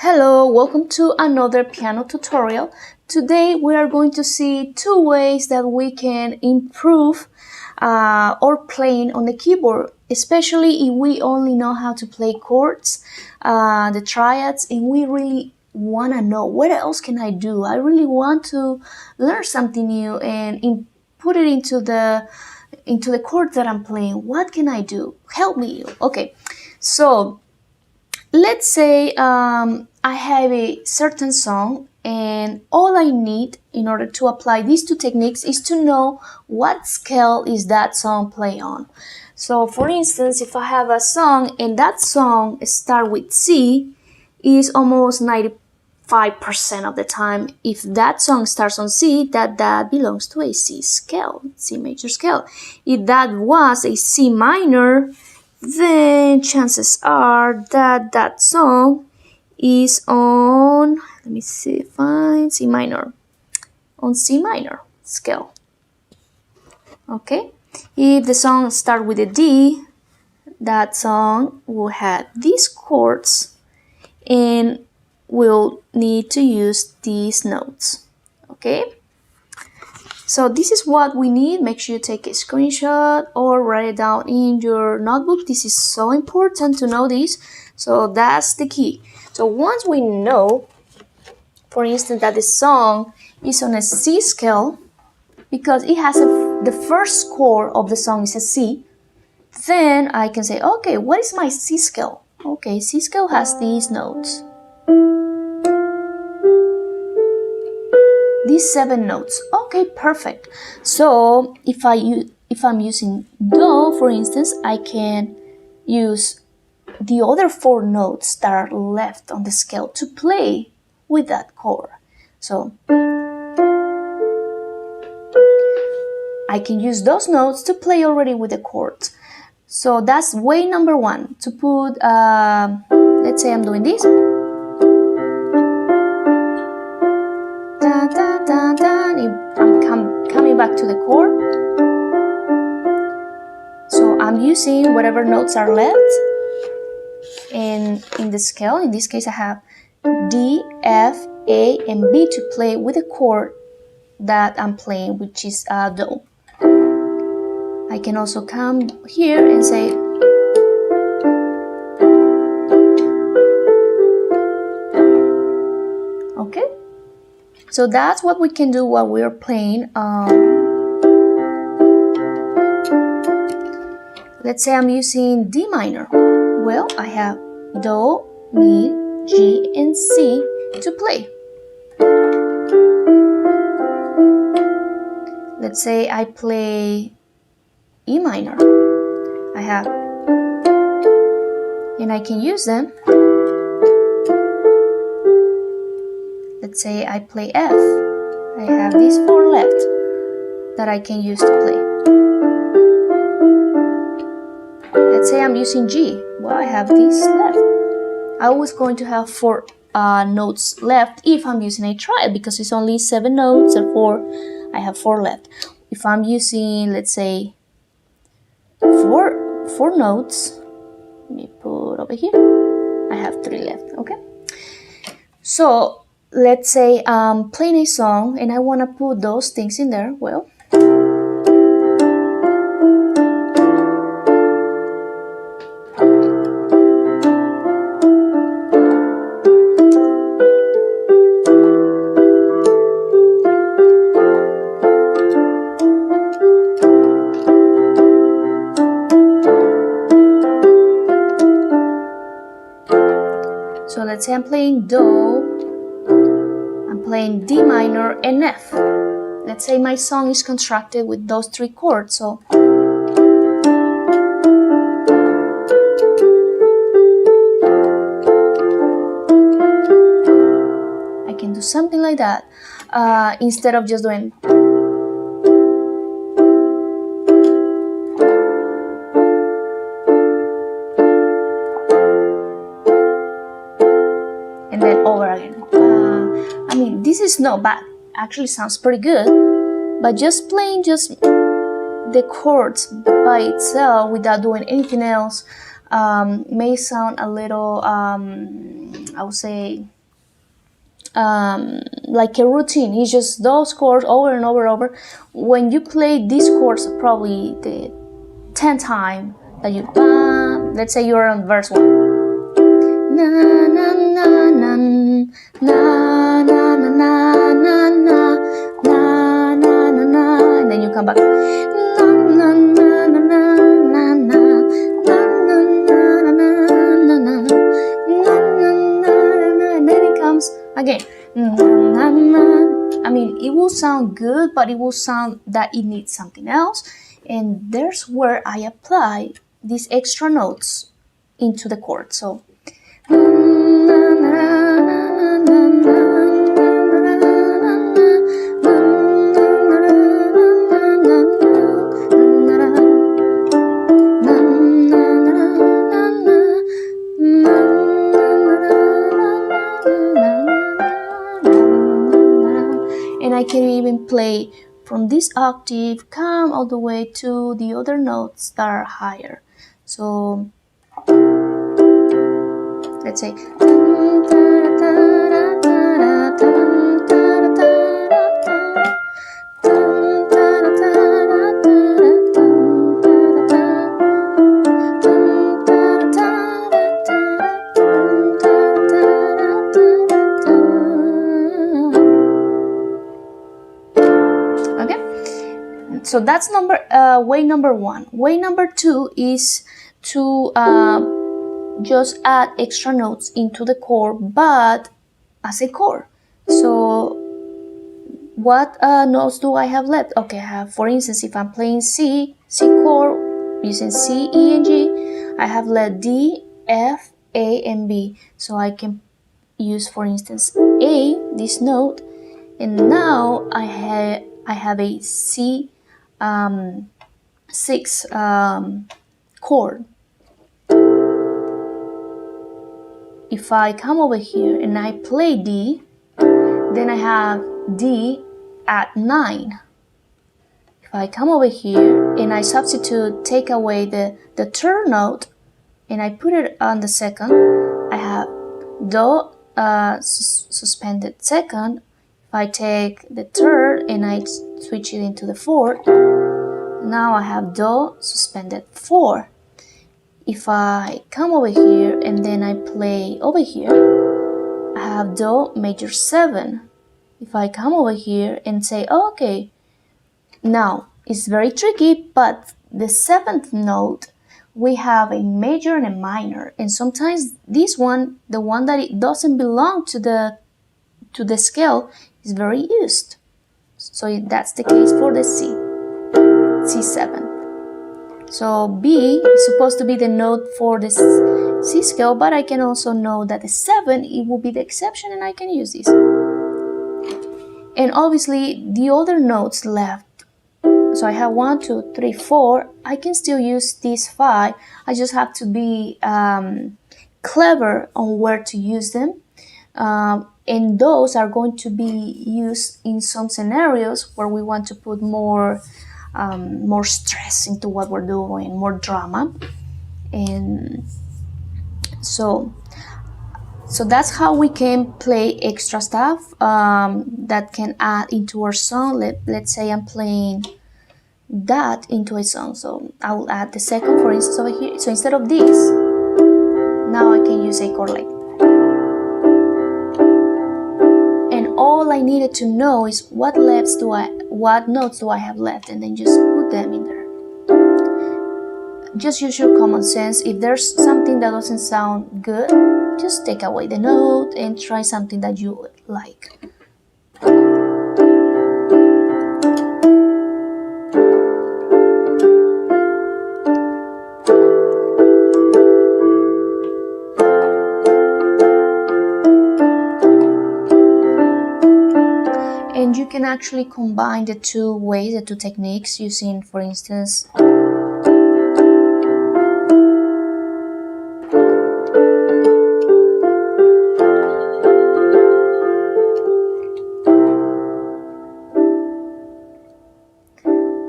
Hello, welcome to another piano tutorial. Today we are going to see two ways that we can improve our playing on the keyboard, especially if we only know how to play chords, the triads, and we really want to know what else can I do. I really want to learn something new and put it into the chords that I'm playing. What can I do? Help me. Okay, so let's say I have a certain song and all I need in order to apply these two techniques is to know what scale is that song play on. So for instance, if I have a song and that song start with C, is almost 95% of the time, if that song starts on C, that belongs to a C scale, C major scale. If that was a C minor, then chances are that that song is on, let me see, find C minor, on C minor scale. Okay, if the song starts with a D, that song will have these chords and will need to use these notes. Okay, so this is what we need. Make sure you take a screenshot or write it down in your notebook. This is so important to know this. So that's the key. So once we know, for instance, that the song is on a C scale, because it has the first chord of the song is a C, then I can say, okay, what is my C scale? Okay, C scale has these notes. These 7 notes. Okay, perfect. So if I'm using Do, for instance, I can use the other 4 notes that are left on the scale to play with that chord. So I can use those notes to play already with the chords. So that's way number 1, to put, let's say I'm doing this. Da, da, da, da. I'm coming back to the chord. So I'm using whatever notes are left. And in the scale, in this case, I have D, F, A, and B to play with the chord that I'm playing, which is Do. I can also come here and say, okay. So that's what we can do while we're playing. Let's say I'm using D minor. Well, I have Do, Mi, G, and C to play. Let's say I play E minor. I have, and I can use them. Let's say I play F. I have these 4 left that I can use to play. Let's say I'm using G. Well, I have these left. I was going to have 4 notes left if I'm using a triad, because it's only 7 notes, therefore I have 4 left. If I'm using, let's say, 4 notes, let me put over here, I have 3 left, okay? So let's say I'm playing a song and I want to put those things in there. Well, so let's say I'm playing Do, I'm playing D minor and F. Let's say my song is constructed with those 3 chords. So I can do something like that instead of just doing. And then over again. I mean, this is not bad. Actually sounds pretty good. But just playing just the chords by itself without doing anything else may sound a little I would say, like a routine. It's just those chords over and over and over. When you play these chords, probably the 10th time that you, let's say you're on verse 1. Na na na na na na na na na na na na na, and then you come back. Na na na na na na na. Again, I mean, it will sound good, but it will sound that it needs something else. And there's where I apply these extra notes into the chord. So, and I can even play from this octave, come all the way to the other notes that are higher. So let's say, so that's way number 1. Way number 2 is to just add extra notes into the chord, but as a chord. So what notes do I have left? Okay, I have, for instance, if I'm playing C chord using C, E, and G, I have left D, F, A, and B. So I can use, for instance, A, this note, and now I have a C 6 chord. If I come over here and I play D, then I have D at 9. If I come over here and I substitute, take away the third note, and I put it on the second, I have Do suspended second. If I take the third and I switch it into the fourth, now I have Do suspended 4. If I come over here and then I play over here, I have Do major 7. If I come over here and say, oh, okay, now it's very tricky, but the 7th note, we have a major and a minor, and sometimes this one, the one that it doesn't belong to the scale, is very used. So that's the case for the C7. So B is supposed to be the note for the C scale, but I can also know that the 7, it will be the exception, and I can use this. And obviously the other notes left, so I have 1, 2, 3, 4. I can still use these 5. I just have to be clever on where to use them. And those are going to be used in some scenarios where we want to put more stress into what we're doing, more drama. And so that's how we can play extra stuff that can add into our song. Let's say I'm playing that into a song, so I will add the second, for instance, over here. So instead of this, now I can use a chord like, and all I needed to know is what notes do I have left, and then just put them in there. Just use your common sense. If there's something that doesn't sound good, just take away the note and try something that you like. And you can actually combine the two techniques using, for instance,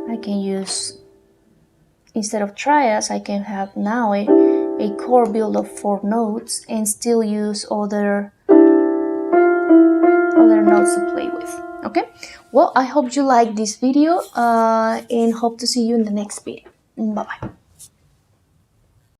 I can use, instead of triads, I can have now a a chord build of 4 notes and still use other notes to play with. Okay, well, I hope you like this video and hope to see you in the next video. Bye bye.